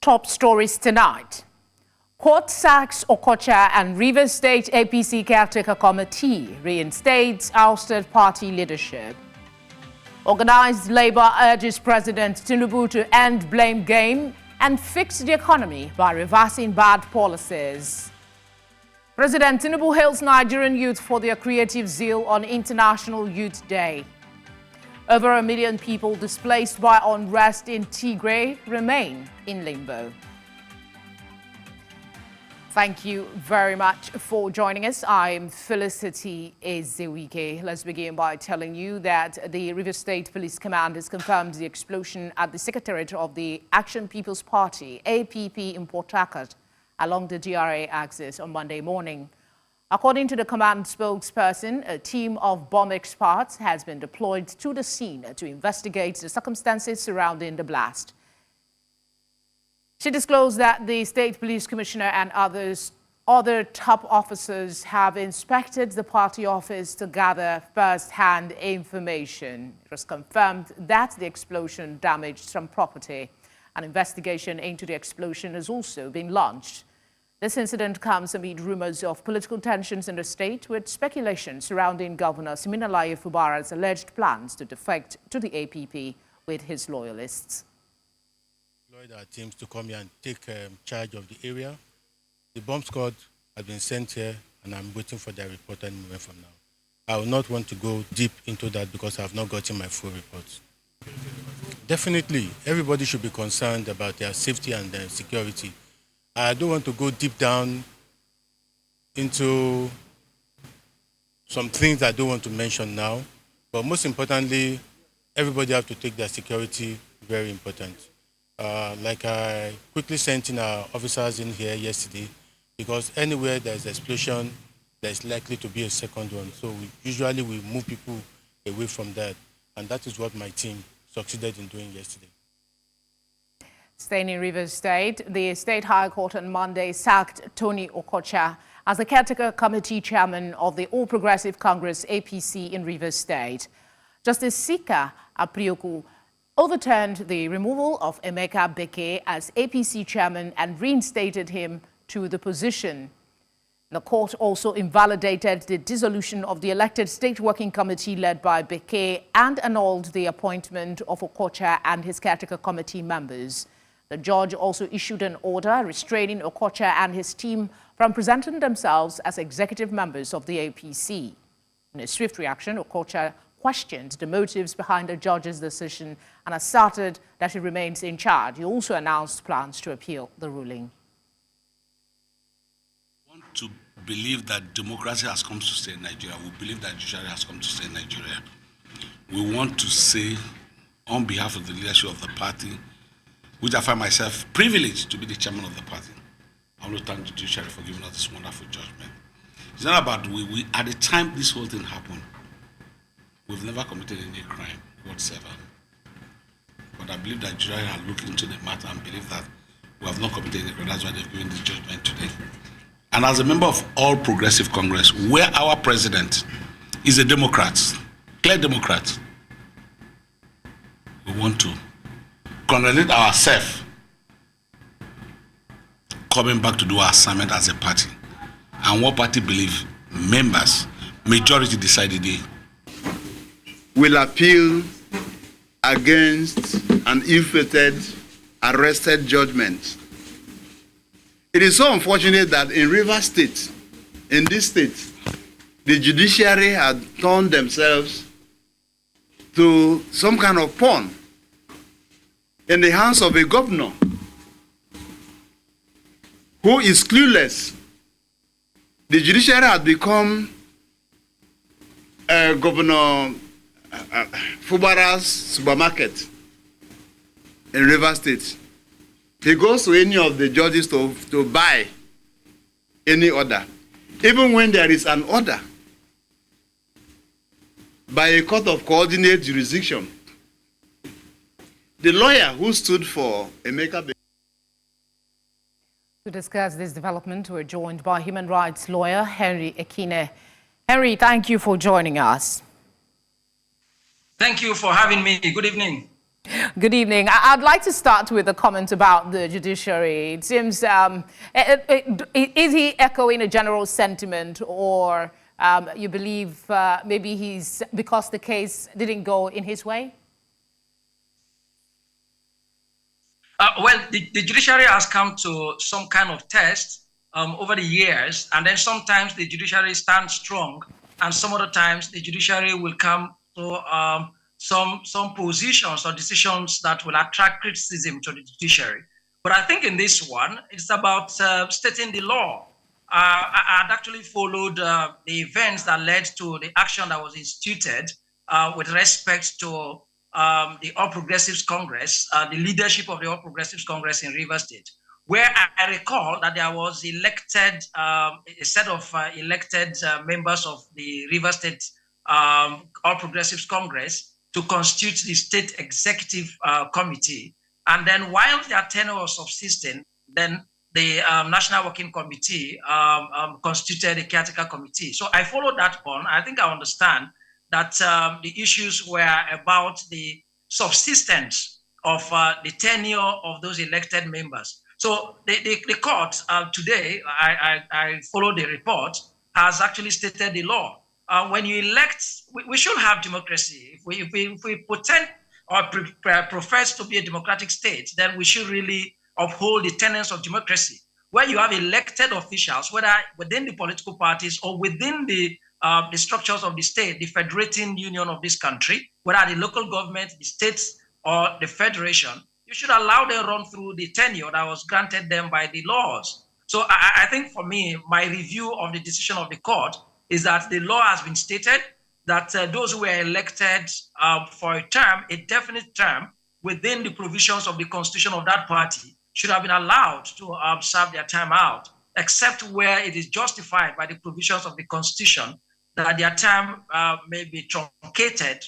Top stories tonight. Court sacks Okocha and Rivers State APC Caretaker Committee reinstates ousted party leadership. Organized Labour urges President Tinubu to end blame game and fix the economy by reversing bad policies. President Tinubu hails Nigerian youth for their creative zeal on International Youth Day. Over 1 million people displaced by unrest in Tigray remain in limbo. Thank you very much for joining us. I'm Felicity Ezewike. Let's begin by telling you that the Rivers State Police Command has confirmed the explosion at the Secretariat of the Action People's Party, APP, in Port Harcourt along the GRA axis on Monday morning. According to the command spokesperson, a team of bomb experts has been deployed to the scene to investigate the circumstances surrounding the blast. She disclosed that the State Police Commissioner and other top officers have inspected the party office to gather first-hand information. It was confirmed that the explosion damaged some property. An investigation into the explosion has also been launched. This incident comes amid rumors of political tensions in the state, with speculation surrounding Governor Siminalayi Fubara's alleged plans to defect to the APP with his loyalists. Our teams to come here and take charge of the area. The bomb squad has been sent here, and I'm waiting for their report any moment from now. I will not want to go deep into that because I have not gotten my full reports. Definitely, everybody should be concerned about their safety and their security. I don't want to go deep down into some things I don't want to mention now, but most importantly, everybody have to take their security very important. Like I quickly sent in our officers in here yesterday, because anywhere there's an explosion, there's likely to be a second one. So usually we move people away from that, and that is what my team succeeded in doing yesterday. Staying in Rivers State, the State High Court on Monday sacked Tony Okocha as the caretaker committee chairman of the All Progressive Congress APC in Rivers State. Justice Sika Aprioku overturned the removal of Emeka Beke as APC chairman and reinstated him to the position. The court also invalidated the dissolution of the elected state working committee led by Beke and annulled the appointment of Okocha and his caretaker committee members. The judge also issued an order restraining Okocha and his team from presenting themselves as executive members of the APC. In a swift reaction, Okocha questioned the motives behind the judge's decision and asserted that he remains in charge. He also announced plans to appeal the ruling. We want to believe that democracy has come to stay in Nigeria. We believe that judiciary has come to stay in Nigeria. We want to say, on behalf of the leadership of the party, which I find myself privileged to be the chairman of the party, I want to thank the judiciary for giving us this wonderful judgment. It's not about we at the time this whole thing happened, we've never committed any crime whatsoever. But I believe that judiciary has looked into the matter and believe that we have not committed any crime. That's why they've given this judgment today. And as a member of All Progressive Congress, where our president is a Democrat, clear Democrat, we want to congratulate ourselves coming back to do our assignment as a party. And what party believe members, majority decided they will appeal against an ill-fated, arrested judgment. It is so unfortunate that in Rivers State, in this state, the judiciary had turned themselves to some kind of pawn in the hands of a governor who is clueless. The judiciary had become Governor Fubara's supermarket in Rivers State. He goes to any of the judges to buy any order, even when there is an order by a court of coordinate jurisdiction. The lawyer who stood for Emeka Beke. To discuss this development, we're joined by human rights lawyer Henry Ekine. Henry, thank you for joining us. Thank you for having me. Good evening. Good evening. I'd like to start with a comment about the judiciary. It seems, is he echoing a general sentiment, or you believe maybe he's, because the case didn't go in his way? Well, the judiciary has come to some kind of test over the years, and then sometimes the judiciary stands strong, and some other times the judiciary will come to some positions or decisions that will attract criticism to the judiciary. But I think in this one, it's about stating the law. I had actually followed the events that led to the action that was instituted with respect to the All Progressives Congress, the leadership of the All Progressives Congress in Rivers State, where I recall that there was elected, a set of elected members of the Rivers State All Progressives Congress to constitute the State Executive Committee. And then while their tenure was subsisting, then the National Working Committee constituted a caretaker committee. So I followed that on. I think I understand that the issues were about the subsistence of the tenure of those elected members. So the court today, I followed the report, has actually stated the law. When you elect, we should have democracy. If we pretend or profess to be a democratic state, then we should really uphold the tenets of democracy, where you have elected officials, whether within the political parties or within the structures of the state, the federating union of this country, whether the local government, the states, or the federation, you should allow them run through the tenure that was granted them by the laws. So I think for me, my review of the decision of the court is that the law has been stated that those who were elected for a term, a definite term, within the provisions of the constitution of that party, should have been allowed to serve their time out, except where it is justified by the provisions of the constitution that their term may be truncated,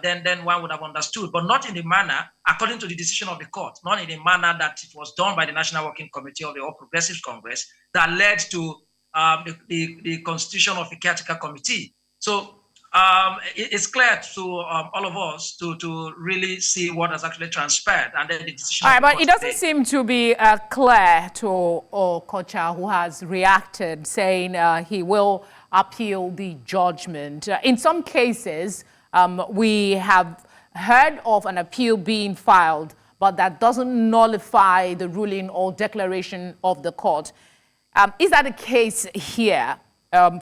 then one would have understood, but not in the manner, according to the decision of the court, not in the manner that it was done by the National Working Committee of the All Progressives Congress that led to the constitution of the caretaker committee. So it's clear to all of us to really see what has actually transpired, and then the decision. All right, but it doesn't seem to be clear to Okocha, who has reacted, saying he will appeal the judgment. In some cases, we have heard of an appeal being filed, but that doesn't nullify the ruling or declaration of the court. Is that the case here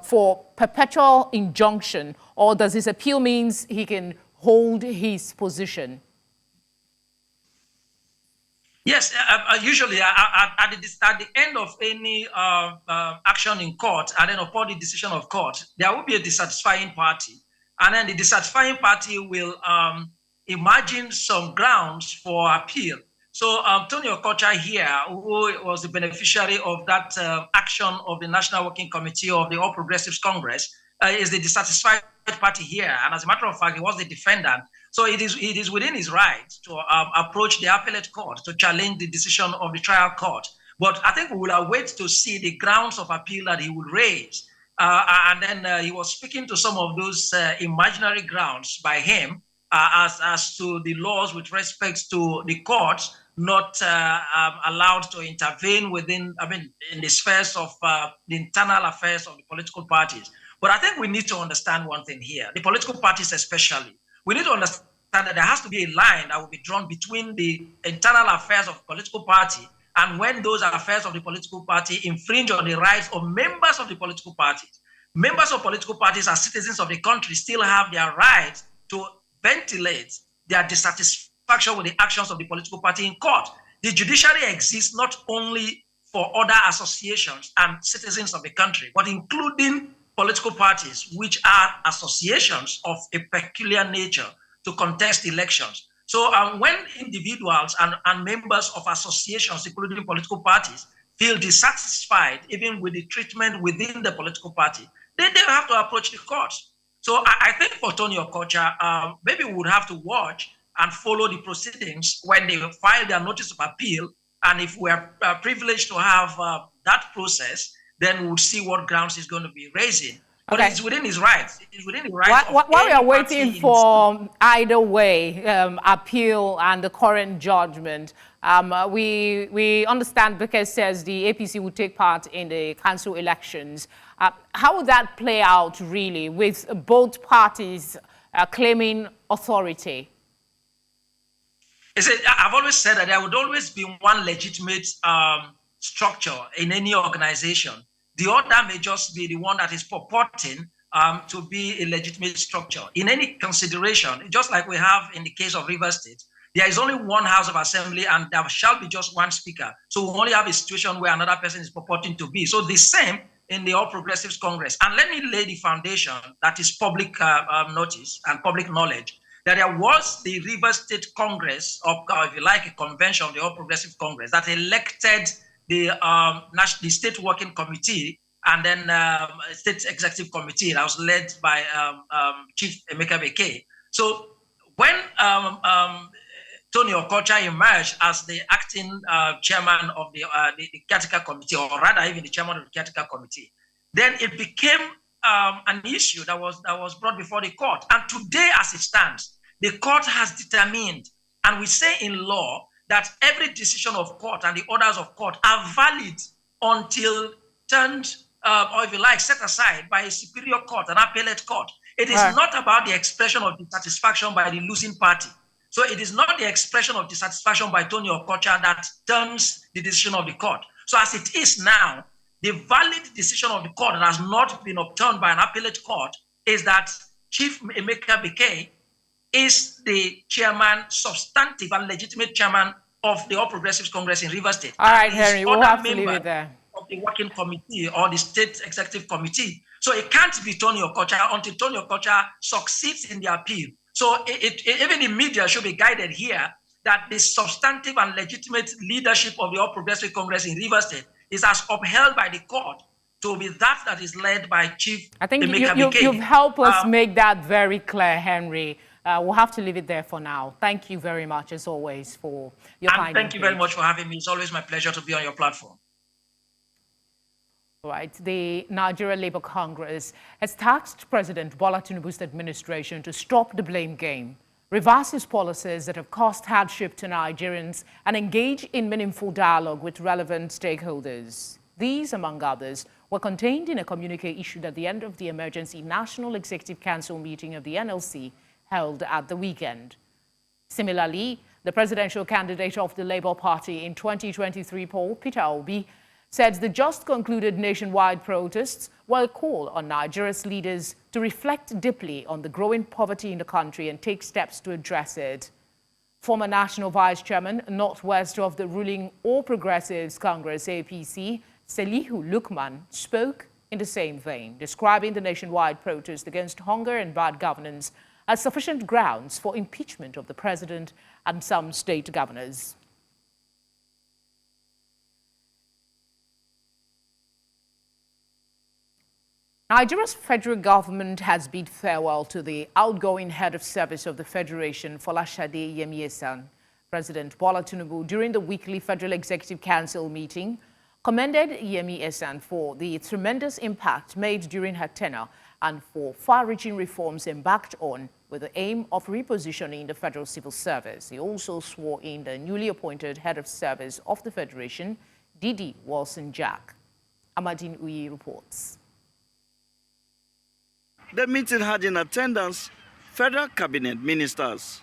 for perpetual injunction, or does his appeal means he can hold his position? Yes, usually at the end of any action in court, and then upon the decision of court, there will be a dissatisfying party. And then the dissatisfying party will imagine some grounds for appeal. So Tony Okocha here, who was the beneficiary of that action of the National Working Committee of the All Progressives Congress, is the dissatisfied party here. And as a matter of fact, he was the defendant. So it is within his right to approach the appellate court to challenge the decision of the trial court. But I think we will await to see the grounds of appeal that he will raise. And then he was speaking to some of those imaginary grounds by him as to the laws with respect to the courts not allowed to intervene within, in the spheres of the internal affairs of the political parties. But I think we need to understand one thing here, the political parties especially. We need to understand that there has to be a line that will be drawn between the internal affairs of the political party and when those affairs of the political party infringe on the rights of members of the political parties. Members of political parties as citizens of the country still have their right to ventilate their dissatisfaction with the actions of the political party in court. The judiciary exists not only for other associations and citizens of the country, but including political parties, which are associations of a peculiar nature to contest elections. So when individuals and members of associations, including political parties, feel dissatisfied even with the treatment within the political party, then they have to approach the courts. So I think for Tony Okocha, maybe we would have to watch and follow the proceedings when they file their notice of appeal. And if we are privileged to have that process, then we'll see what grounds he's going to be raising. But Okay. it's within his rights. It is within the rights While of we are any party waiting in for either way, appeal and the current judgment, we understand because says the APC will take part in the council elections. How would that play out really with both parties claiming authority? I've always said that there would always be one legitimate structure in any organization. The other may just be the one that is purporting to be a legitimate structure. In any consideration, just like we have in the case of Rivers State, there is only one House of Assembly and there shall be just one speaker. So we only have a situation where another person is purporting to be. So the same in the All Progressives Congress. And let me lay the foundation that is public notice and public knowledge that there was the Rivers State Congress, or if you like, a convention of the All Progressive Congress that elected the State Working Committee and then State Executive Committee that was led by Chief Emeka Bekee. So when Tony Okocha emerged as the acting chairman of the caretaker committee, or rather even the chairman of the caretaker committee, then it became an issue that was brought before the court. And today, as it stands, the court has determined, and we say in law, that every decision of court and the orders of court are valid until turned, or if you like, set aside by a superior court, an appellate court. It is not about the expression of dissatisfaction by the losing party. So it is not the expression of dissatisfaction by Tony Okocha that turns the decision of the court. So as it is now, the valid decision of the court that has not been overturned by an appellate court is that Chief Emeka Bekee is the chairman, substantive and legitimate chairman of the All Progressives Congress in Rivers State. All right, Henry, we'll have to leave it there. Of the working committee or the State Executive Committee. So it can't be Tony Okocha until Tony Okocha succeeds in the appeal. So even the media should be guided here that the substantive and legitimate leadership of the All Progressive Congress in Rivers State is as upheld by the court to be that is led by Chief Emeka Bekee. You've helped us make that very clear, Henry. We'll have to leave it there for now. Thank you very much, as always, for your kind thank you very much for having me. It's always my pleasure to be on your platform. Right. The Nigeria Labour Congress has tasked President Bola Tinubu's administration to stop the blame game, reverse its policies that have caused hardship to Nigerians, and engage in meaningful dialogue with relevant stakeholders. These, among others, were contained in a communique issued at the end of the Emergency National Executive Council meeting of the NLC held at the weekend. Similarly, the presidential candidate of the Labour Party in 2023 poll, Peter Obi, said the just concluded nationwide protests will call on Nigeria's leaders to reflect deeply on the growing poverty in the country and take steps to address it. Former National Vice Chairman, Northwest of the ruling All Progressives Congress, APC, Selihu Lukman, spoke in the same vein, describing the nationwide protest against hunger and bad governance as sufficient grounds for impeachment of the president and some state governors. Nigeria's federal government has bid farewell to the outgoing head of service of the Federation, Folashade Yemiesan. President Bola Tinubu, during the weekly Federal Executive Council meeting, commended Yemiesan for the tremendous impact made during her tenure and for far-reaching reforms embarked on with the aim of repositioning the federal civil service. He also swore in the newly appointed head of service of the Federation, Didi Wilson-Jack. Amadine Uyi reports. The meeting had in attendance federal cabinet ministers.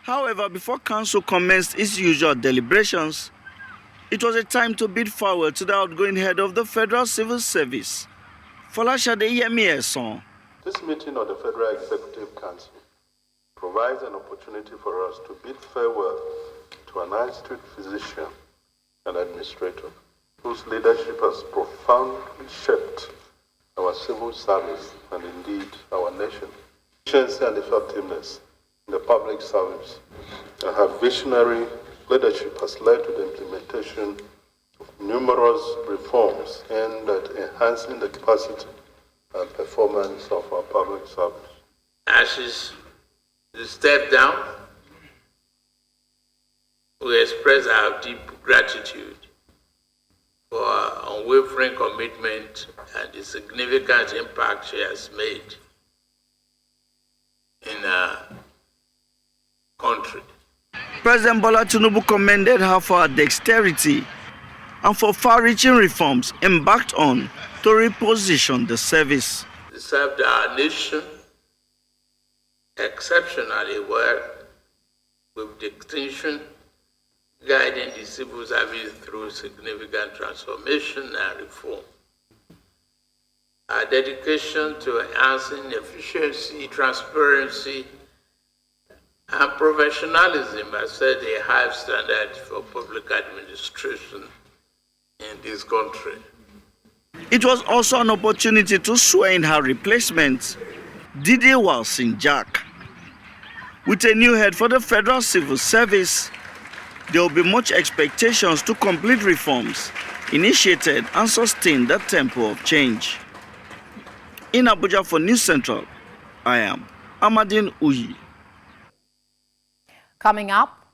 However, before council commenced its usual deliberations, it was a time to bid farewell to the outgoing head of the Federal Civil Service, Folashade Yemiesan. This meeting of the Federal Executive Council provides an opportunity for us to bid farewell to an astute physician and administrator whose leadership has profoundly shaped our civil service and indeed our nation. Efficiency and effectiveness in the public service and her visionary leadership has led to the implementation of numerous reforms aimed at enhancing the capacity and performance of our public service. As she's stepped down, we express our deep gratitude for her unwavering commitment and the significant impact she has made in her country. President Bola Tinubu commended her for her dexterity and for far-reaching reforms embarked on to reposition the service. She served our nation exceptionally well with distinction, guiding the civil service through significant transformation and reform. Our dedication to enhancing efficiency, transparency, and professionalism has set a high standard for public administration in this country. It was also an opportunity to swear in her replacement, Didier Walsin-Jack. With a new head for the Federal Civil Service, there will be much expectations to complete reforms initiated and sustain the tempo of change. In Abuja for News Central, I am Amadine Uyi. Coming up,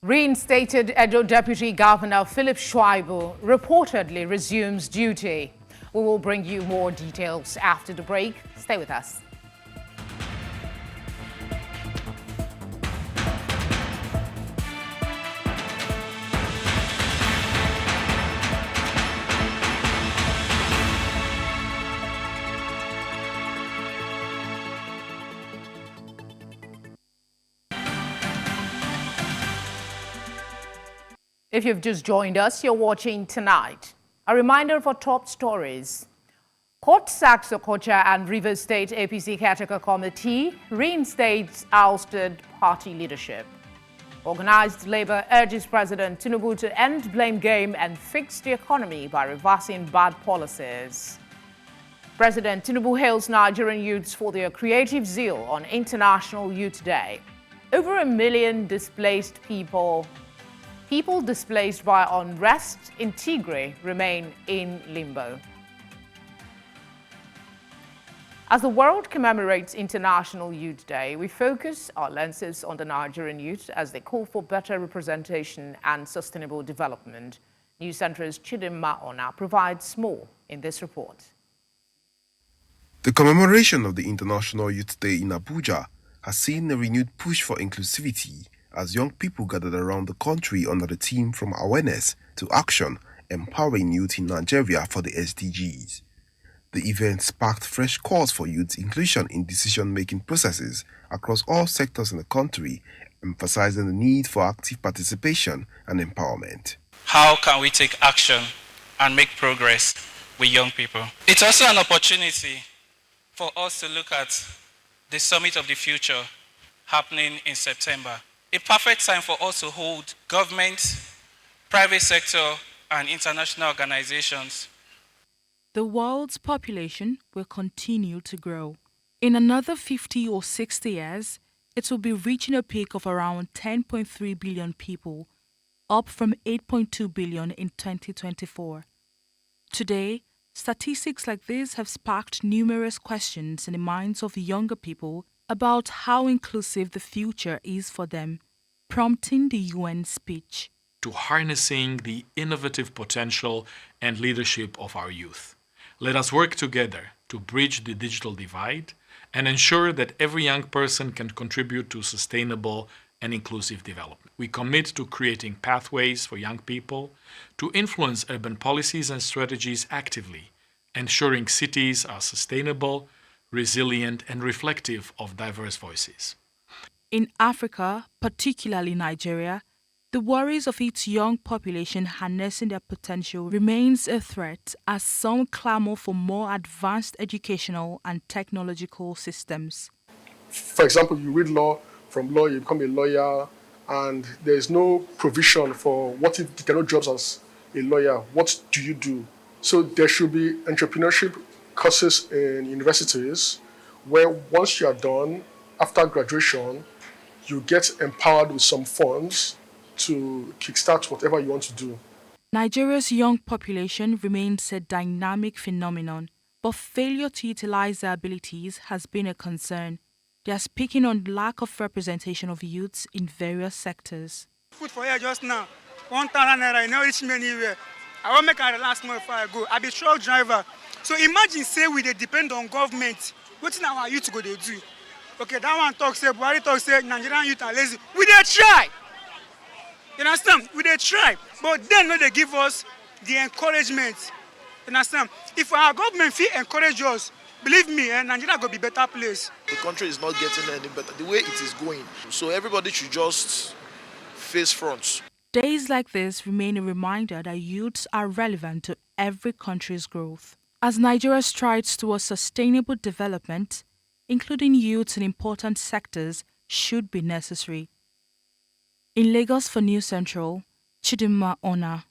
reinstated Edo Deputy Governor Philip Schwaibu reportedly resumes duty. We will bring you more details after the break. Stay with us. If you've just joined us, you're watching Tonight. A reminder of our top stories. Court sacks Okocha and Rivers State APC caretaker committee reinstates ousted party leadership. Organized labor urges President Tinubu to end blame game and fix the economy by reversing bad policies. President Tinubu hails Nigerian youths for their creative zeal on International Youth Day. Over 1 million displaced people displaced by unrest in Tigray remain in limbo. As the world commemorates International Youth Day, we focus our lenses on the Nigerian youth as they call for better representation and sustainable development. News Center's Chidimma Ona provides more in this report. The commemoration of the International Youth Day in Abuja has seen a renewed push for inclusivity as young people gathered around the country under the theme From Awareness to Action, empowering youth in Nigeria for the SDGs. The event sparked fresh calls for youth inclusion in decision-making processes across all sectors in the country, emphasizing the need for active participation and empowerment. How can we take action and make progress with young people? It's also an opportunity for us to look at the Summit of the Future happening in September. A perfect time for us to hold government, private sector, and international organizations. The world's population will continue to grow. In another 50 or 60 years, it will be reaching a peak of around 10.3 billion people, up from 8.2 billion in 2024. Today, statistics like this have sparked numerous questions in the minds of younger people about how inclusive the future is for them, prompting the UN speech. To harnessing the innovative potential and leadership of our youth. Let us work together to bridge the digital divide and ensure that every young person can contribute to sustainable and inclusive development. We commit to creating pathways for young people to influence urban policies and strategies actively, ensuring cities are sustainable, resilient, and reflective of diverse voices. In Africa, particularly Nigeria, the worries of its young population harnessing their potential remains a threat as some clamor for more advanced educational and technological systems. For example, you read law, from law you become a lawyer, and there is no provision for what if you cannot jobs as a lawyer, what do you do? So there should be entrepreneurship courses in universities where once you are done, after graduation, you get empowered with some funds to kickstart whatever you want to do. Nigeria's young population remains a dynamic phenomenon, but failure to utilize their abilities has been a concern. They are speaking on the lack of representation of youths in various sectors. Food for here just now, 1,000 naira, you know, reach me anywhere. I want to make a last more before I go. I be truck driver. So imagine say we dey depend on government. Wetin our youth go dey do? Okay, that one talk say Buhari talk say Nigerian youth are lazy. We dey try. You understand? We dey try, but then no dey give us the encouragement. You understand? If our government fit encourage us, believe me, Nigeria go be better place. The country is not getting any better the way it is going. So everybody should just face fronts. Days like this remain a reminder that youths are relevant to every country's growth. As Nigeria strides towards sustainable development, including youths in important sectors should be necessary. In Lagos for News Central, Chidinma Ona.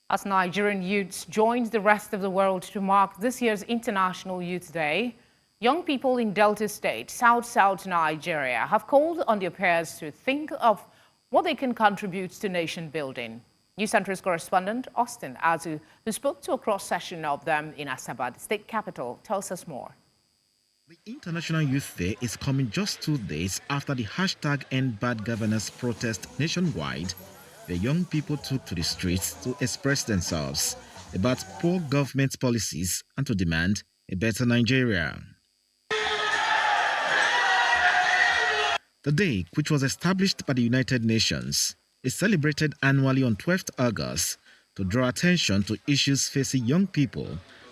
As Nigerian youths joined the rest of the world to mark this year's International Youth Day, young people in Delta State, South Nigeria, have called on their peers to think of what they can contribute to nation building. News Central's correspondent Austin Azu, who spoke to a cross-section of them in Asaba, the state capital, tells us more. The International Youth Day is coming just 2 days after the hashtag End Bad Governance protest nationwide, where young people took to the streets to express themselves about poor government policies and to demand a better Nigeria. The day, which was established by the United Nations, is celebrated annually on 12th August to draw attention to issues facing young people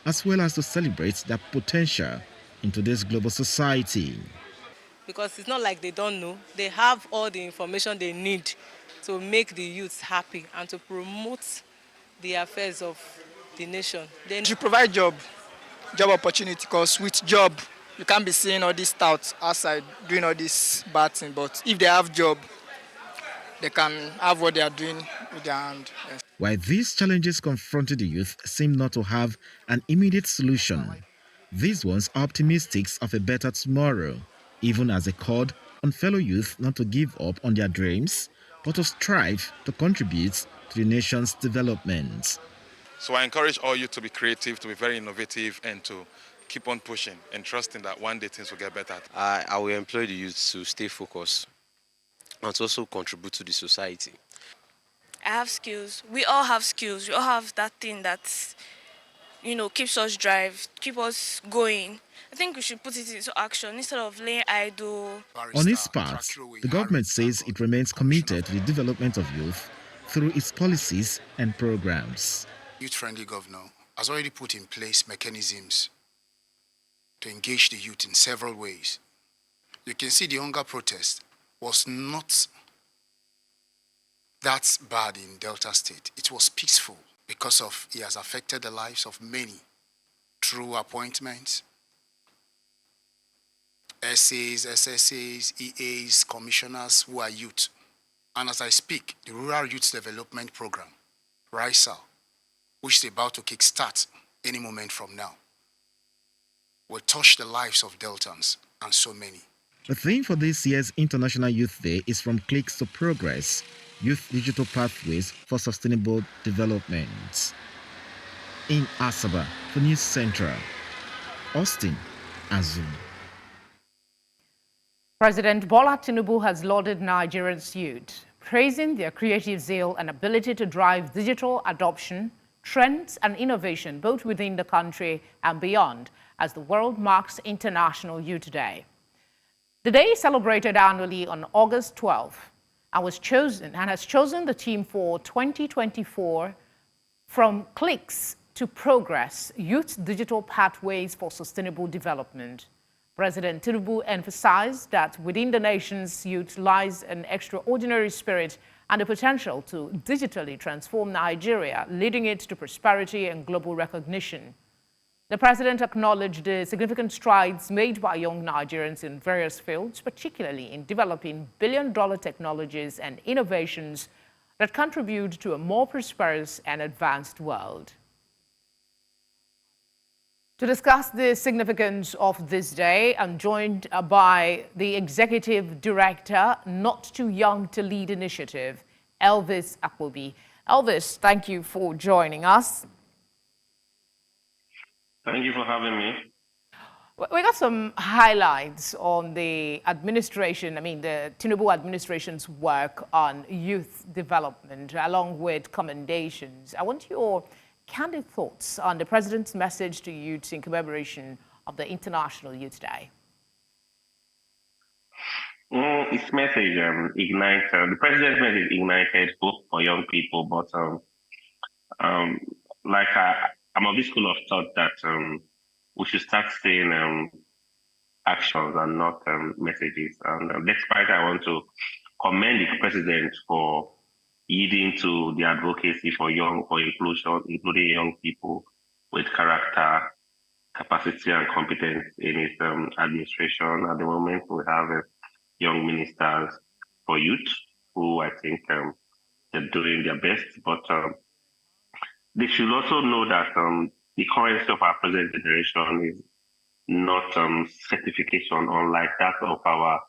as well as to celebrate their potential in today's global society. Because it's not like they don't know. They have all the information they need to make the youths happy and to promote the affairs of the nation. They should provide job opportunity, because with job, you can't be seeing all these touts outside doing all this bad thing. But if they have job, they can have what they are doing with their hand. Yes. While these challenges confronting the youth seem not to have an immediate solution, these ones are optimistic of a better tomorrow, even as they called on fellow youth not to give up on their dreams, but to strive to contribute to the nation's development. So I encourage all youth to be creative, to be very innovative, and to keep on pushing and trusting that one day things will get better. I will employ the youth to stay focused and to also contribute to the society. I have skills. We all have skills. We all have that thing that, keeps us drive, keep us going. I think we should put it into action instead of laying idle. On its part, the government says it remains committed to the development of youth through its policies and programs. Youth-friendly governor has already put in place mechanisms to engage the youth in several ways. You can see the hunger protest was not that bad in Delta State. It was peaceful because it has affected the lives of many through appointments, SAs, SSAs, EAs, commissioners who are youth. And as I speak, the Rural Youth Development Program, RISA, which is about to kickstart any moment from now, will touch the lives of Deltans and so many. The theme for this year's International Youth Day is From Cliques to Progress, Youth Digital Pathways for Sustainable Development. In Asaba, for News Central, Austin Azu. President Bola Tinubu has lauded Nigeria's youth, praising their creative zeal and ability to drive digital adoption, trends and innovation both within the country and beyond as the world marks International Youth Day. The day is celebrated annually on August 12th and has chosen the theme for 2024 From Cliques to Progress, Youth Digital Pathways for Sustainable Development. President Tinubu emphasized that within the nation's youth lies an extraordinary spirit and the potential to digitally transform Nigeria, leading it to prosperity and global recognition. The president acknowledged the significant strides made by young Nigerians in various fields, particularly in developing billion-dollar technologies and innovations that contribute to a more prosperous and advanced world. To discuss the significance of this day, I'm joined by the Executive Director, Not Too Young to Lead Initiative, Elvis Akwobi. Elvis, thank you for joining us. Thank you for having me. We got some highlights on the administration, the Tinubu administration's work on youth development, along with commendations. I want your candid thoughts on the president's message to youths in commemoration of the International Youth Day. His message ignites, the president's message ignited hope for young people, but I'm of the school of thought that we should start seeing actions and not messages. And despite I want to commend the president for yielding to the advocacy for inclusion, including young people with character, capacity, and competence in his administration. At the moment, we have young ministers for youth who I think they're doing their best, but they should also know that the currency of our present generation is not certification, unlike that of our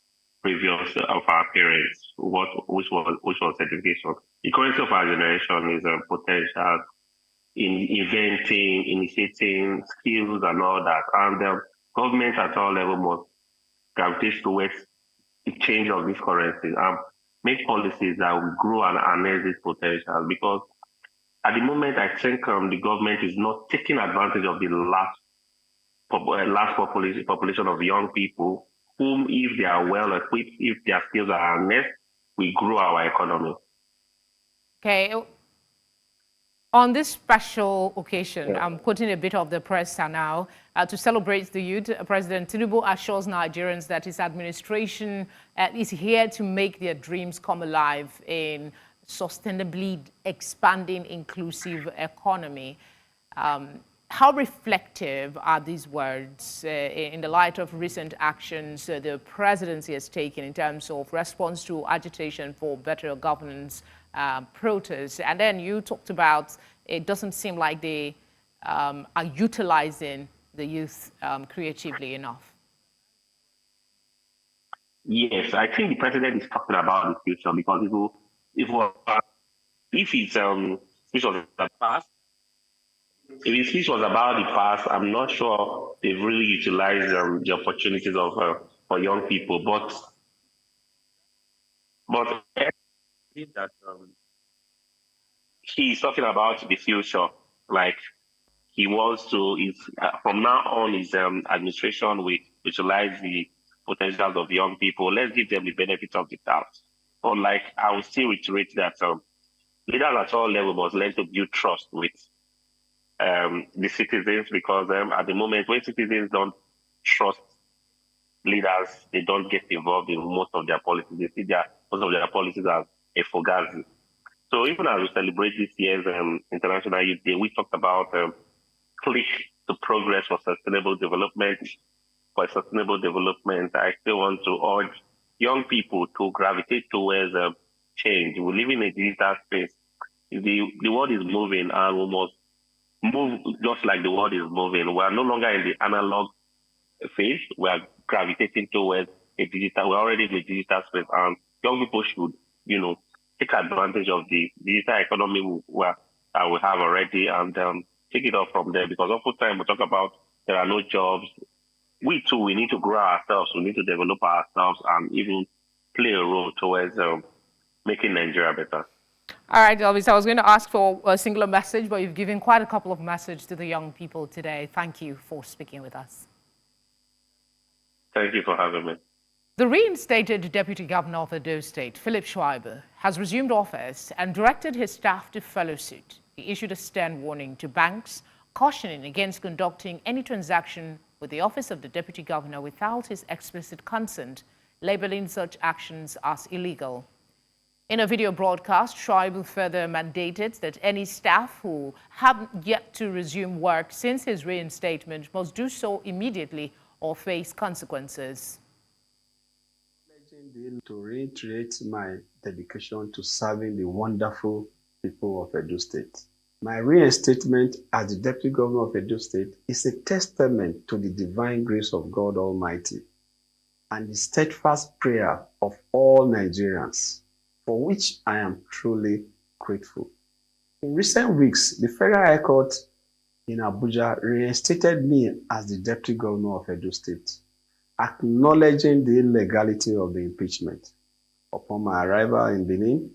previous of our parents, which was certification. The currency of our generation is potential in inventing, initiating skills and all that, and government at all levels must gravitate towards the change of this currency and make policies that will grow and harness this potential. Because at the moment, I think the government is not taking advantage of the large population of young people, whom, if they are well equipped, if their skills are harnessed, we grow our economy. Okay. On this special occasion, I'm quoting a bit of the press now, to celebrate the youth, President Tinubu assures Nigerians that his administration is here to make their dreams come alive in sustainably expanding inclusive economy. How reflective are these words in the light of recent actions the presidency has taken in terms of response to agitation for better governance protests? And then you talked about it doesn't seem like they are utilizing the youth creatively enough. Yes, I think the president is talking about the future, because if his speech was the past, if his speech was about the past, I'm not sure they've really utilized the opportunities of for young people. But I think that he's talking about the future, like he wants to. From now on, his administration will utilize the potentials of young people. Let's give them the benefit of the doubt. But I will still reiterate that leaders at all levels must learn to build trust with the citizens, because at the moment, when citizens don't trust leaders, they don't get involved in most of their policies. They see most of their policies as a fugazi. So even as we celebrate this year's International Youth Day, we talked about click to progress for sustainable development. For sustainable development, I still want to urge young people to gravitate towards change. We live in a digital space. The world is moving, and we must move just like the world is moving. We are no longer in the analog phase. We are gravitating towards a digital. We're already in the digital space, and young people should, take advantage of the digital economy we have already, and take it off from there. Because oftentimes we talk about there are no jobs. We too, we need to grow ourselves. We need to develop ourselves and even play a role towards making Nigeria better. All right, Elvis, I was going to ask for a singular message, but you've given quite a couple of messages to the young people today. Thank you for speaking with us. Thank you for having me. The reinstated Deputy Governor of Edo State, Philip Schreiber, has resumed office and directed his staff to follow suit. He issued a stern warning to banks, cautioning against conducting any transaction with the office of the Deputy Governor without his explicit consent, labeling such actions as illegal. In a video broadcast, Schreiber further mandated that any staff who have yet to resume work since his reinstatement must do so immediately or face consequences. To reiterate my dedication to serving the wonderful people of Edo State. My reinstatement as the Deputy Governor of Edo State is a testament to the divine grace of God Almighty and the steadfast prayer of all Nigerians, for which I am truly grateful. In recent weeks, the Federal High Court in Abuja reinstated me as the Deputy Governor of Edo State, acknowledging the illegality of the impeachment. Upon my arrival in Benin,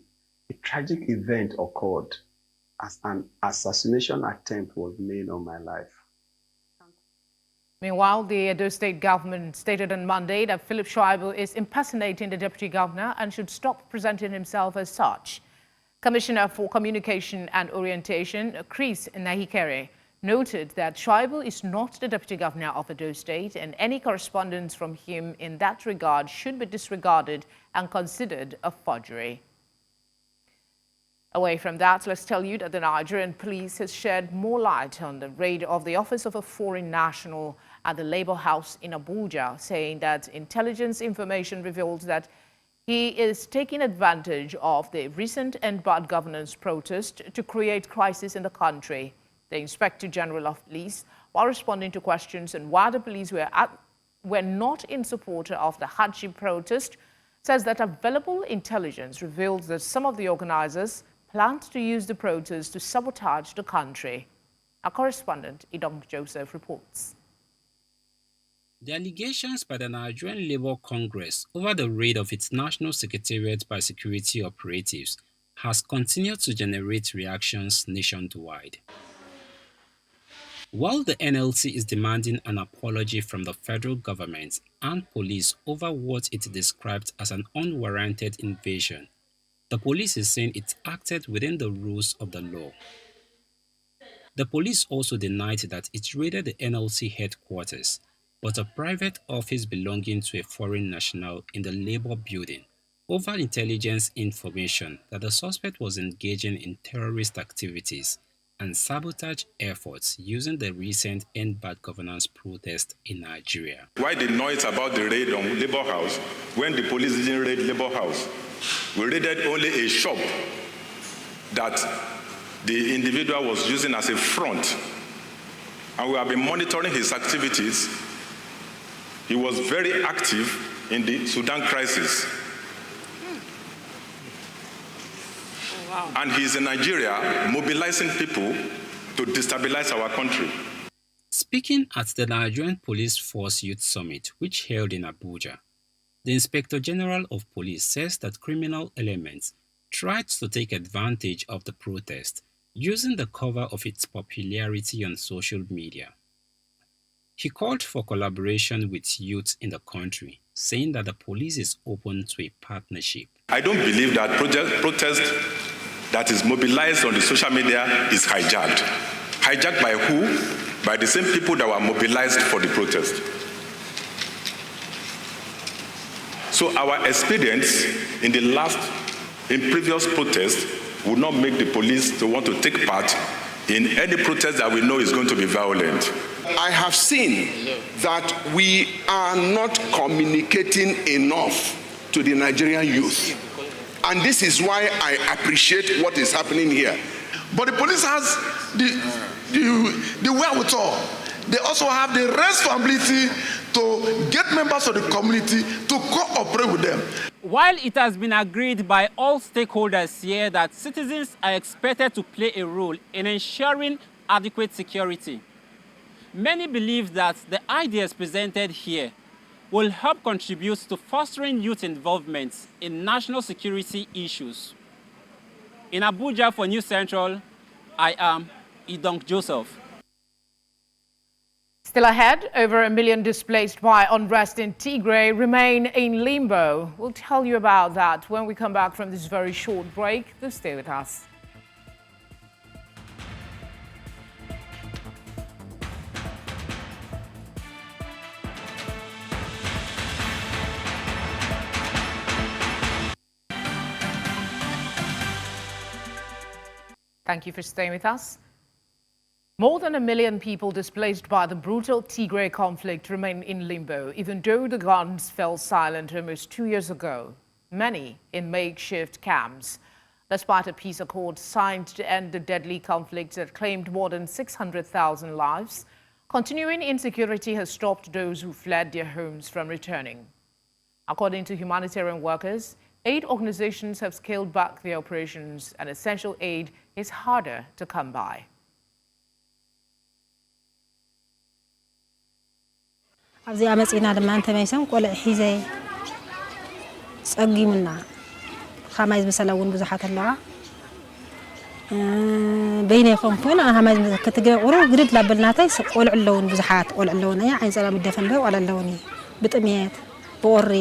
a tragic event occurred as an assassination attempt was made on my life. Meanwhile, the Edo State government stated on Monday that Philip Shuaibu is impersonating the Deputy Governor and should stop presenting himself as such. Commissioner for Communication and Orientation, Chris Nahikere, noted that Shuaibu is not the Deputy Governor of Edo State and any correspondence from him in that regard should be disregarded and considered a forgery. Away from that, let's tell you that the Nigerian police has shed more light on the raid of the office of a foreign national at the Labour House in Abuja, saying that intelligence information reveals that he is taking advantage of the recent and bad governance protest to create crisis in the country. The Inspector General of Police, while responding to questions on why the police were not in support of the hardship protest, says that available intelligence reveals that some of the organizers planned to use the protest to sabotage the country. Our correspondent, Idong Joseph, reports. The allegations by the Nigerian Labour Congress over the raid of its national secretariat by security operatives has continued to generate reactions nationwide. While the NLC is demanding an apology from the federal government and police over what it described as an unwarranted invasion, the police is saying it acted within the rules of the law. The police also denied that it raided the NLC headquarters, but a private office belonging to a foreign national in the Labour building, over intelligence information that the suspect was engaging in terrorist activities and sabotage efforts using the recent End Bad Governance protest in Nigeria. Why the noise about the raid on Labour House when the police didn't raid Labour House? We raided only a shop that the individual was using as a front, and we have been monitoring his activities. He was very active in the Sudan crisis. Wow. And he's in Nigeria mobilizing people to destabilize our country. Speaking at the Nigerian Police Force Youth Summit, which held in Abuja, the Inspector General of Police says that criminal elements tried to take advantage of the protest using the cover of its popularity on social media. He called for collaboration with youth in the country, saying that the police is open to a partnership. I don't believe that protest that is mobilized on the social media is hijacked. Hijacked by who? By the same people that were mobilized for the protest. So our experience in previous protests would not make the police to want to take part in any protest that we know is going to be violent. I have seen that we are not communicating enough to the Nigerian youth. And this is why I appreciate what is happening here. But the police has the wherewithal. They also have the responsibility to get members of the community to cooperate with them. While it has been agreed by all stakeholders here that citizens are expected to play a role in ensuring adequate security, many believe that the ideas presented here will help contribute to fostering youth involvement in national security issues. In Abuja for News Central, I am Idong Joseph. Still ahead, over 1 million displaced by unrest in Tigray remain in limbo. We'll tell you about that when we come back from this very short break. Do stay with us. Thank you for staying with us. More than 1 million people displaced by the brutal Tigray conflict remain in limbo, even though the guns fell silent almost 2 years ago, many in makeshift camps. Despite a peace accord signed to end the deadly conflict that claimed more than 600,000 lives, continuing insecurity has stopped those who fled their homes from returning. According to humanitarian workers, aid organizations have scaled back their operations and essential aid is harder to come by. ኣብዚ ኣመጺና ድማ እንተመይሰም ቆልዕ ሒዘ ጸጊሙና ኸማይ ዝመሰለ እውን ብዙሓት ኣለዋ በይነይኹም ኮን ኸማይ ክትገቁሩ ግድድ ላበልናታይ ቆልዕ ኣለውን ብዙሓት ቆልዕ ኣለውን እያ ዓይን ጸላም ይደፈን በ ቆልዕ ኣለውን ብጥምየት ብቁሪ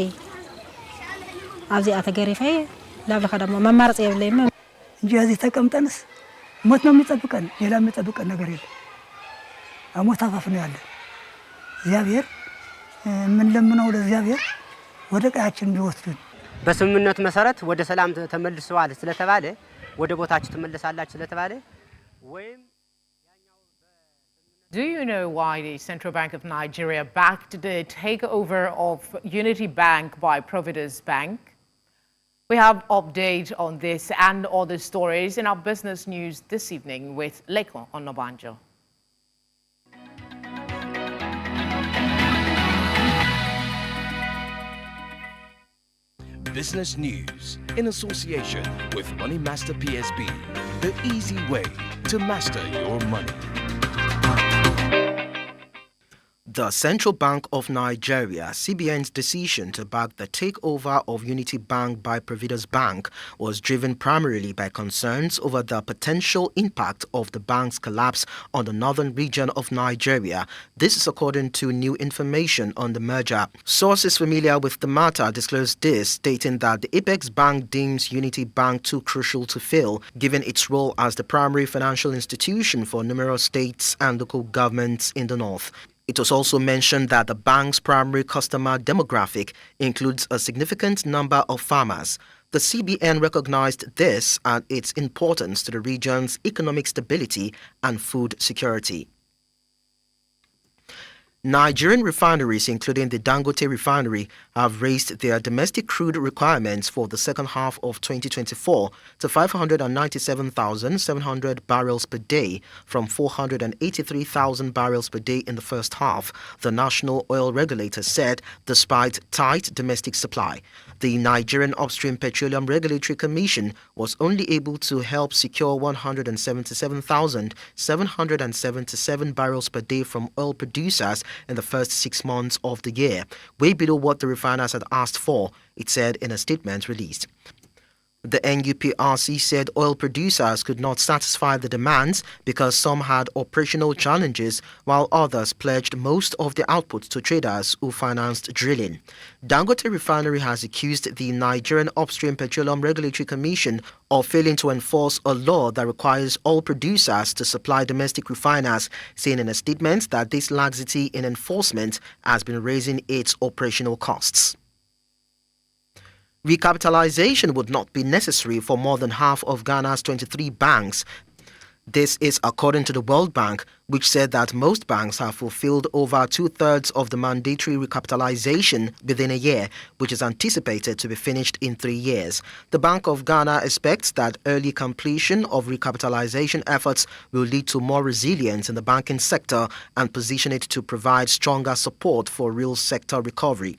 ኣብዚኣ ተገሪፈይ ላብለኸ ደግሞ መማረጽ የብለይም እንጂ እዚህ ተቀምጠንስ ሞት ነው የሚጠብቀን ሌላ የሚጠብቀን ነገር የለም አሞት አፋፍ ነው ያለን እግዚአብሔር ምን ለምነው ለእግዚአብሔር ወደ ቀያችን ቢወስዱን በስምምነቱ መሰረት ወደ ሰላም ተመልሰዋል ስለተባለ ወደ ቦታችሁ ተመልሳላችሁ ስለተባለ ወይም Do you know why the Central Bank of Nigeria backed the takeover of Unity Bank by Providence Bank? We have update on this and other stories in our business news this evening with Leko Onobanjo. Business news in association with Money Master PSB, the easy way to master your money. The Central Bank of Nigeria, CBN's decision to back the takeover of Unity Bank by Providence Bank was driven primarily by concerns over the potential impact of the bank's collapse on the northern region of Nigeria. This is according to new information on the merger. Sources familiar with the matter disclosed this, stating that the Apex Bank deems Unity Bank too crucial to fail, given its role as the primary financial institution for numerous states and local governments in the north. It was also mentioned that the bank's primary customer demographic includes a significant number of farmers. The CBN recognized this and its importance to the region's economic stability and food security. Nigerian refineries, including the Dangote refinery, have raised their domestic crude requirements for the second half of 2024 to 597,700 barrels per day from 483,000 barrels per day in the first half, the national oil regulator said, despite tight domestic supply. The Nigerian Upstream Petroleum Regulatory Commission was only able to help secure 177,777 barrels per day from oil producers in the first 6 months of the year, way below what the refiners had asked for, it said in a statement released. The NUPRC said oil producers could not satisfy the demands because some had operational challenges, while others pledged most of their output to traders who financed drilling. Dangote Refinery has accused the Nigerian Upstream Petroleum Regulatory Commission of failing to enforce a law that requires all producers to supply domestic refiners, saying in a statement that this laxity in enforcement has been raising its operational costs. Recapitalization would not be necessary for more than half of Ghana's 23 banks. This is according to the World Bank, which said that most banks have fulfilled over 2/3 of the mandatory recapitalization within a year, which is anticipated to be finished in 3 years. The Bank of Ghana expects that early completion of recapitalization efforts will lead to more resilience in the banking sector and position it to provide stronger support for real sector recovery.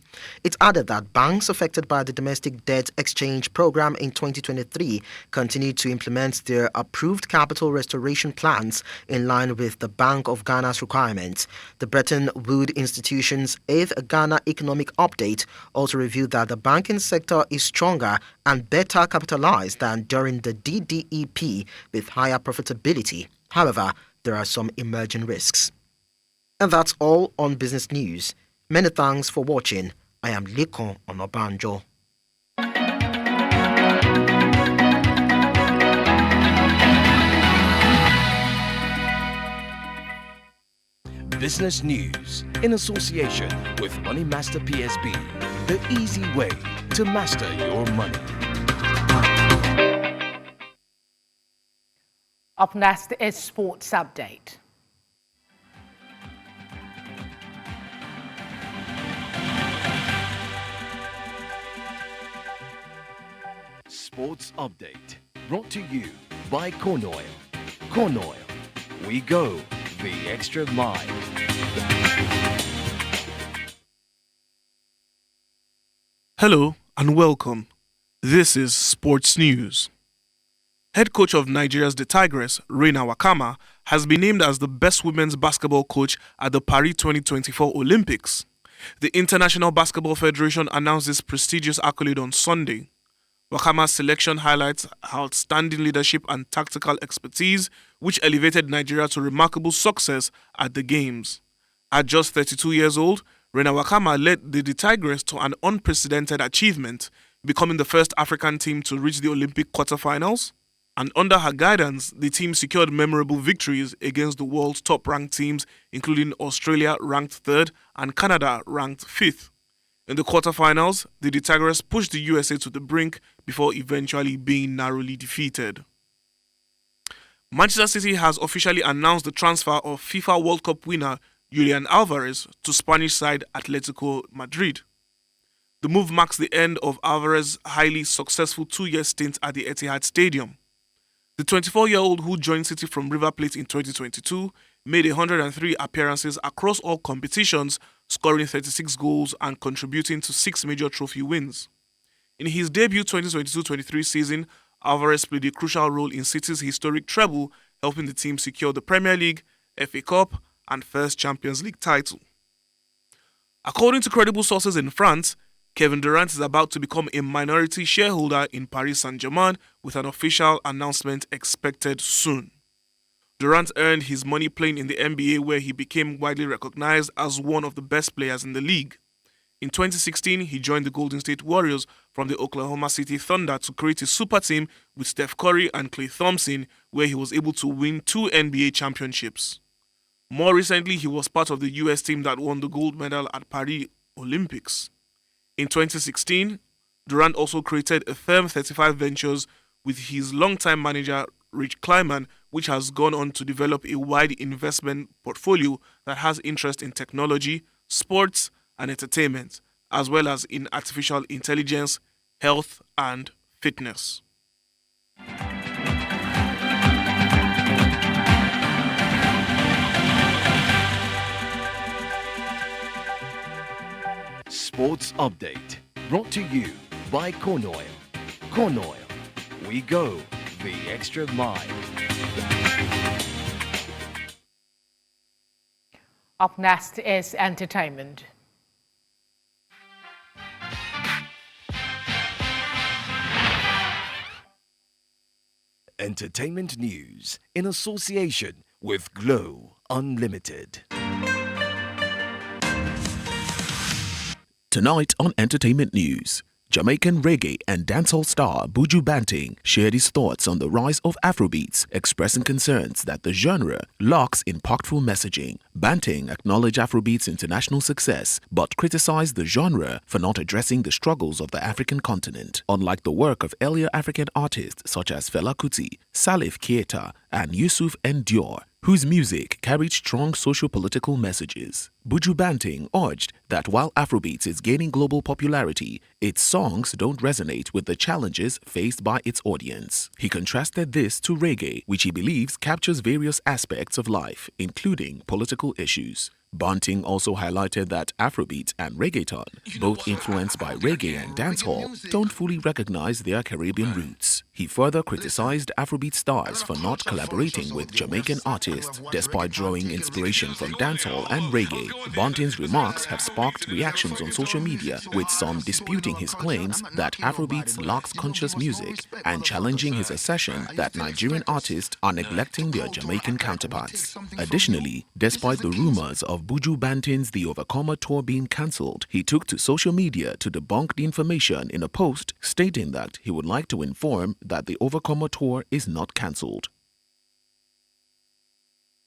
It added that banks affected by the domestic debt exchange program in 2023 continue to implement their approved capital restoration plans in line with the Bank of Ghana's requirements. The Bretton Woods Institution's 8th Ghana Economic Update also revealed that the banking sector is stronger and better capitalized than during the DDEP with higher profitability. However, there are some emerging risks. And that's all on business news. Many thanks for watching. I am Leko Onobanjo. Business news in association with Money Master PSB, the easy way to master your money. Up next is Sports Update. Sports Update, brought to you by Corn Oil. Corn Oil, we go the extra mile. Hello and welcome. This is Sports News. Head coach of Nigeria's The Tigress, Reina Wakama, has been named as the best women's basketball coach at the Paris 2024 Olympics. The International Basketball Federation announced this prestigious accolade on Sunday. Wakama's selection highlights outstanding leadership and tactical expertise, which elevated Nigeria to remarkable success at the Games. At just 32 years old, Rena Wakama led the Tigress to an unprecedented achievement, becoming the first African team to reach the Olympic quarterfinals. And under her guidance, the team secured memorable victories against the world's top-ranked teams, including Australia, ranked 3rd, and Canada, ranked 5th. In the quarterfinals, the Tigress pushed the USA to the brink before eventually being narrowly defeated. Manchester City has officially announced the transfer of FIFA World Cup winner Julian Alvarez to Spanish side Atletico Madrid. The move marks the end of Alvarez's highly successful 2-year stint at the Etihad Stadium. The 24-year-old, who joined City from River Plate in 2022, made 103 appearances across all competitions, scoring 36 goals and contributing to 6 major trophy wins. In his debut 2022-23 season, Alvarez played a crucial role in City's historic treble, helping the team secure the Premier League, FA Cup, and first Champions League title. According to credible sources in France, Kevin Durant is about to become a minority shareholder in Paris Saint-Germain, with an official announcement expected soon. Durant earned his money playing in the NBA, where he became widely recognized as one of the best players in the league. In 2016, he joined the Golden State Warriors from the Oklahoma City Thunder to create a super team with Steph Curry and Klay Thompson, where he was able to win 2 NBA championships. More recently, he was part of the US team that won the gold medal at Paris Olympics. In 2016, Durant also created a firm 35 Ventures with his longtime manager Rich Kleiman, which has gone on to develop a wide investment portfolio that has interest in technology, sports, and entertainment, as well as in artificial intelligence, health, and fitness. Sports Update, brought to you by Corn Oil. Corn Oil, we go the extra mile. Up next is entertainment. Entertainment news in association with Glow Unlimited. Tonight on Entertainment News, Jamaican reggae and dancehall star Buju Banting shared his thoughts on the rise of Afrobeats, expressing concerns that the genre lacks impactful messaging. Banting acknowledged Afrobeats' international success, but criticized the genre for not addressing the struggles of the African continent. Unlike the work of earlier African artists such as Fela Kuti, Salif Keita, and Yusuf N'Dior, whose music carried strong socio-political messages. Buju Banting urged that while Afrobeats is gaining global popularity, its songs don't resonate with the challenges faced by its audience. He contrasted this to reggae, which he believes captures various aspects of life, including political issues. Banting also highlighted that Afrobeat and reggaeton, both influenced by reggae and dancehall, don't fully recognize their Caribbean roots. He further criticized Afrobeat stars for not collaborating with Jamaican artists, despite drawing inspiration from dancehall and reggae. Banting's remarks have sparked reactions on social media, with some disputing his claims that Afrobeats lacks conscious music and challenging his assertion that Nigerian artists are neglecting their Jamaican counterparts. Additionally, despite the rumors of Buju Banting's The Overcomer tour being cancelled, he took to social media to debunk the information in a post stating that he would like to inform that the Overcomer tour is not cancelled.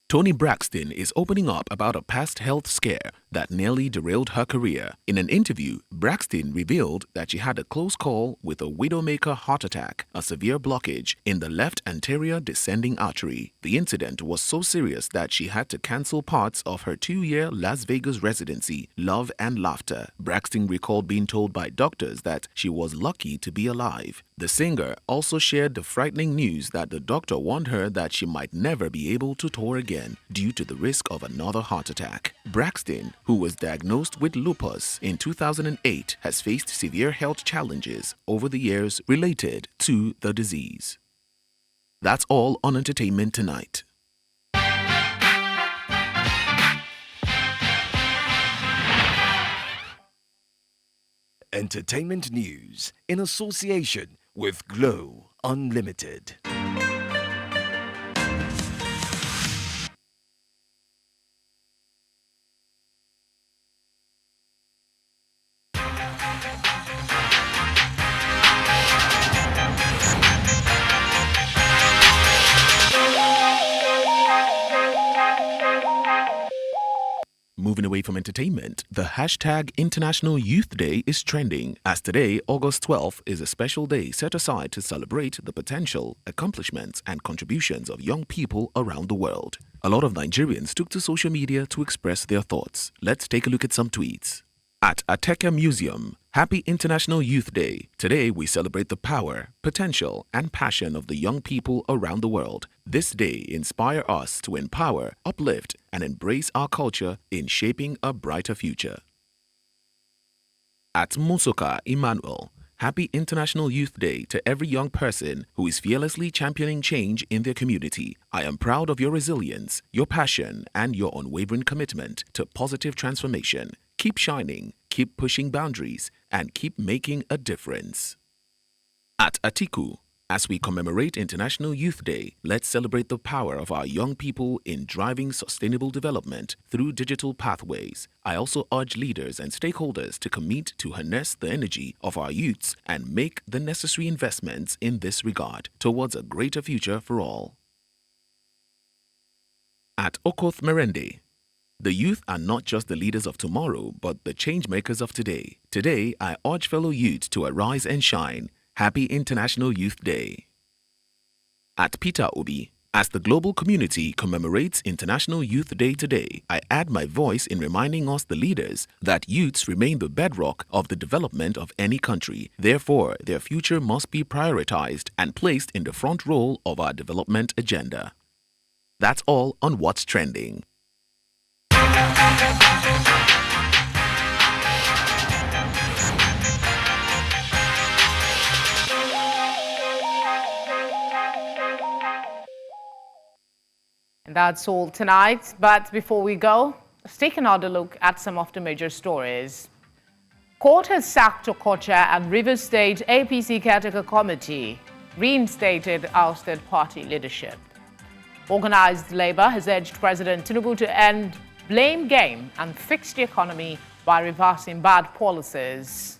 Toni Braxton is opening up about a past health scare that nearly derailed her career. In an interview, Braxton revealed that she had a close call with a widowmaker heart attack, a severe blockage in the left anterior descending artery. The incident was so serious that she had to cancel parts of her 2-year Las Vegas residency, Love and Laughter. Braxton recalled being told by doctors that she was lucky to be alive. The singer also shared the frightening news that the doctor warned her that she might never be able to tour again due to the risk of another heart attack. Braxton, who was diagnosed with lupus in 2008, has faced severe health challenges over the years related to the disease. That's all on Entertainment Tonight. Entertainment news in association with Glow Unlimited. Moving away from entertainment, the hashtag International Youth Day is trending, as today, August 12th, is a special day set aside to celebrate the potential, accomplishments, and contributions of young people around the world. A lot of Nigerians took to social media to express their thoughts. Let's take a look at some tweets. At Ateka Museum, Happy International Youth Day. Today we celebrate the power, potential, and passion of the young people around the world. This day inspires us to empower, uplift, and embrace our culture in shaping a brighter future. At Musoka Emmanuel, Happy International Youth Day to every young person who is fearlessly championing change in their community. I am proud of your resilience, your passion, and your unwavering commitment to positive transformation. Keep shining, keep pushing boundaries, and keep making a difference. At Atiku, as we commemorate International Youth Day, let's celebrate the power of our young people in driving sustainable development through digital pathways. I also urge leaders and stakeholders to commit to harness the energy of our youths and make the necessary investments in this regard towards a greater future for all. At Okoth Merende, the youth are not just the leaders of tomorrow, but the change makers of today. Today, I urge fellow youth to arise and shine. Happy International Youth Day. At Peter Obi, as the global community commemorates International Youth Day today, I add my voice in reminding us, the leaders, that youths remain the bedrock of the development of any country. Therefore, their future must be prioritized and placed in the front role of our development agenda. That's all on What's Trending. And that's all tonight. But before we go, let's take another look at some of the major stories. Court has sacked Okocha and Rivers State APC caretaker committee, reinstated ousted party leadership. Organized labor has urged President Tinubu to end blame game and fix the economy by reversing bad policies.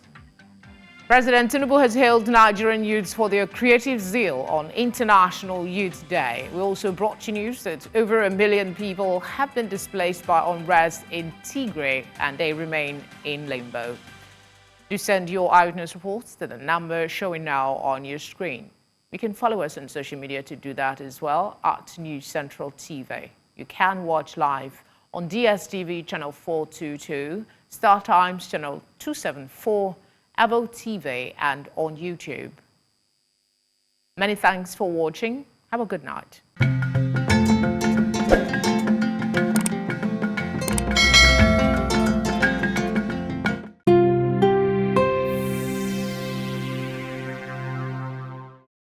President Tinubu has hailed Nigerian youths for their creative zeal on International Youth Day. We also brought you news that over 1 million people have been displaced by unrest in Tigray and they remain in limbo. Do send your eyewitness reports to the number showing now on your screen. You can follow us on social media to do that as well at News Central TV. You can watch live on DSTV channel 422, Star Times channel 274, Avo TV, and on YouTube. Many thanks for watching. Have a good night.